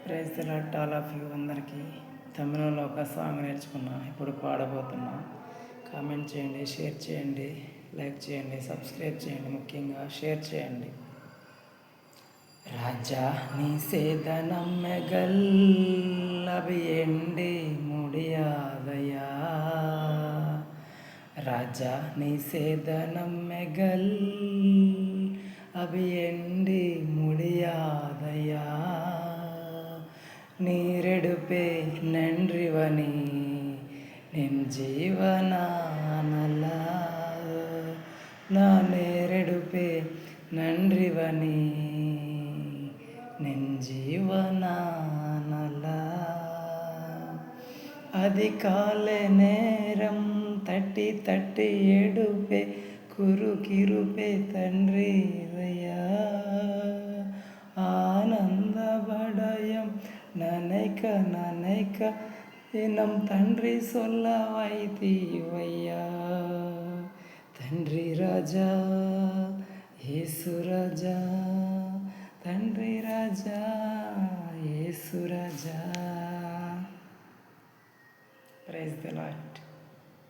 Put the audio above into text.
Praise the lord all of you. అందరికీ తమిళంలో ఒక సాంగ్ నేర్చుకున్నా, ఇప్పుడు పాడబోతున్నా. కామెంట్ చేయండి, షేర్ చేయండి, లైక్ చేయండి, సబ్స్క్రైబ్ చేయండి, ముఖ్యంగా షేర్ చేయండి. ராஜா நீ செய்த நன்மைகள் அவை எண்ணி முடியாதையா. ராஜா நீ செய்த நன்மைகள் அவை எண்ணி முடியாதையா. ನೀರೆಡುಪೆ ನನ್ರಿವನಿ ನಿನ್ ಜೀವನಾನಲ್ಲ. ನಾನೆರಡುಪೆ நன்றிவனே நின் ஜீவனானல. அதிகாலை நேரம் தட்டி தட்டி எடுப்பே కురుకిరుపే తండ్రి దయా. ఆనంద భడయం ననైక ననైక நம் తండ్రి சொல்ல வைத்தீவையா. తండ్రి రాజా యేసు రాజా, తండ్రి రాజా యేసు రాజా. Praise the lord.